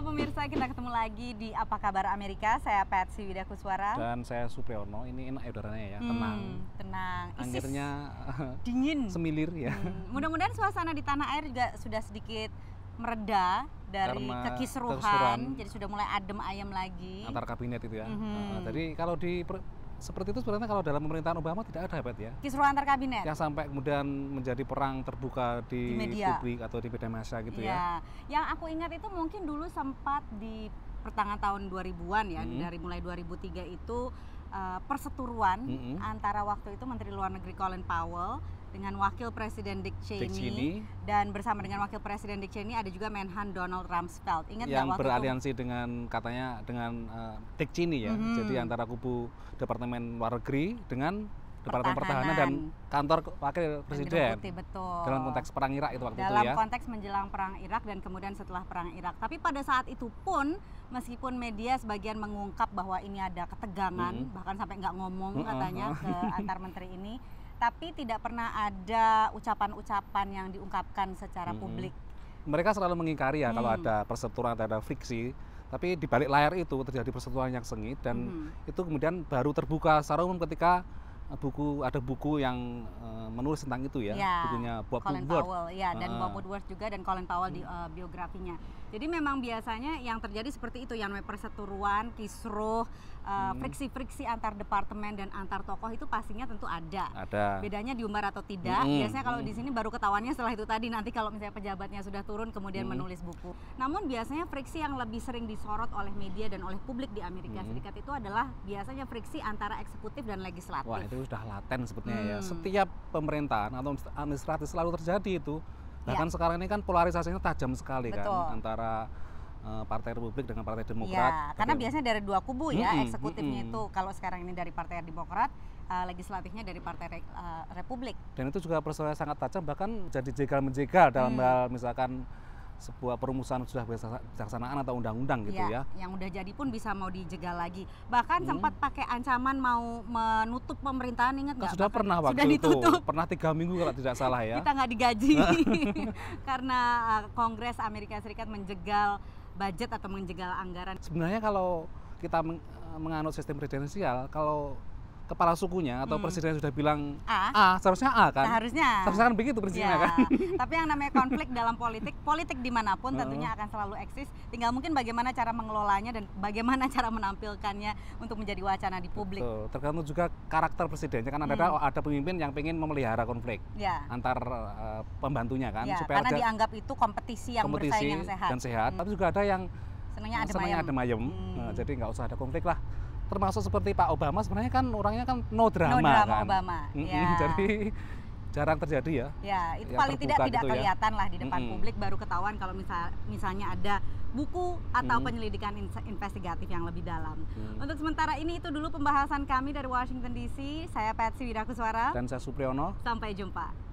pemirsa, kita ketemu lagi di Apa Kabar Amerika. Saya Patsy Widakuswara. Dan saya Supriyono. Ini enak ya udaranya ya, tenang. Tenang. Anginnya dingin. Semilir ya. Mudah-mudahan suasana di tanah air juga sudah sedikit mereda dari Karena kekisruhan. Jadi sudah mulai adem ayem lagi. Antar kabinet itu ya. Jadi kalau seperti itu sebenarnya kalau dalam pemerintahan Obama tidak ada, Bet ya. Kisruhan antar kabinet. Yang sampai kemudian menjadi perang terbuka di publik atau di media massa gitu ya. Yang aku ingat itu mungkin dulu sempat di pertengahan tahun 2000-an ya, dari mulai 2003 itu perseteruan antara waktu itu Menteri Luar Negeri Colin Powell dengan Wakil Presiden Dick Cheney, dan bersama dengan Wakil Presiden Dick Cheney ada juga Menhan Donald Rumsfeld. Ingat yang waktu beraliansi dengan katanya dengan Dick Cheney ya. Jadi antara kubu Departemen Luar Negeri dengan Departemen Pertahanan dan kantor Wakil Presiden. Betul. Dalam konteks perang Irak itu waktu itu ya. Dalam konteks menjelang perang Irak dan kemudian setelah perang Irak. Tapi pada saat itu pun meskipun media sebagian mengungkap bahwa ini ada ketegangan, bahkan sampai nggak ngomong katanya ke antar menteri ini, tapi tidak pernah ada ucapan-ucapan yang diungkapkan secara publik. Mereka selalu mengingkari ya kalau ada perseteruan, ada friksi. Tapi di balik layar itu terjadi perseteruan yang sengit dan itu kemudian baru terbuka secara umum ketika ada buku yang menulis tentang itu ya, bukunya Bob Colin Woodward. Powell ya, dan Bob Woodward juga dan Colin Powell di biografinya. Jadi memang biasanya yang terjadi seperti itu, yang namanya perseteruan, kisruh, friksi-friksi antar departemen dan antar tokoh itu pastinya tentu ada. Bedanya diumbar atau tidak. Biasanya kalau di sini baru ketahuannya setelah itu tadi, nanti kalau misalnya pejabatnya sudah turun kemudian menulis buku. Namun biasanya friksi yang lebih sering disorot oleh media dan oleh publik di Amerika Serikat itu adalah biasanya friksi antara eksekutif dan legislatif. Wah, itu sudah laten sebetulnya ya. Setiap pemerintahan atau administratif selalu terjadi itu. Bahkan sekarang ini kan polarisasinya tajam sekali kan antara Partai Republik dengan Partai Demokrat. Karena biasanya dari dua kubu ya, eksekutifnya itu kalau sekarang ini dari Partai Demokrat, legislatifnya dari Partai Republik. Dan itu juga persoalan sangat tajam, bahkan jadi jegal-menjegal dalam hal misalkan sebuah perumusan sudah bijaksanaan atau undang-undang gitu ya. Yang udah jadi pun bisa mau dijegal lagi. Bahkan sempat pakai ancaman mau menutup pemerintahan, ingat nggak? Sudah pernah waktu itu, pernah 3 minggu kalau tidak salah ya. Kita nggak digaji karena Kongres Amerika Serikat menjegal budget atau menjegal anggaran. Sebenarnya kalau kita menganut sistem presidensial, kalau kepala sukunya atau presiden sudah bilang A, seharusnya A kan? Seharusnya kan begitu prinsipnya kan? Tapi yang namanya konflik dalam politik dimanapun tentunya akan selalu eksis. Tinggal mungkin bagaimana cara mengelolanya dan bagaimana cara menampilkannya untuk menjadi wacana di publik. Betul. Tergantung juga karakter presidennya kan. Ada pemimpin yang ingin memelihara konflik antar pembantunya kan, supaya karena dianggap itu kompetisi yang bersaing yang sehat. Dan sehat. Tapi juga ada yang senangnya adem ayem. Jadi nggak usah ada konflik lah. Termasuk seperti Pak Obama sebenarnya kan orangnya kan no drama kan. Obama. Jadi jarang terjadi ya. Ya, itu paling tidak gitu kelihatan lah di depan publik, baru ketahuan kalau misalnya ada buku atau penyelidikan investigatif yang lebih dalam. Untuk sementara ini itu dulu pembahasan kami dari Washington DC. Saya Patsy Widakuswara. Dan saya Supriyono. Sampai jumpa.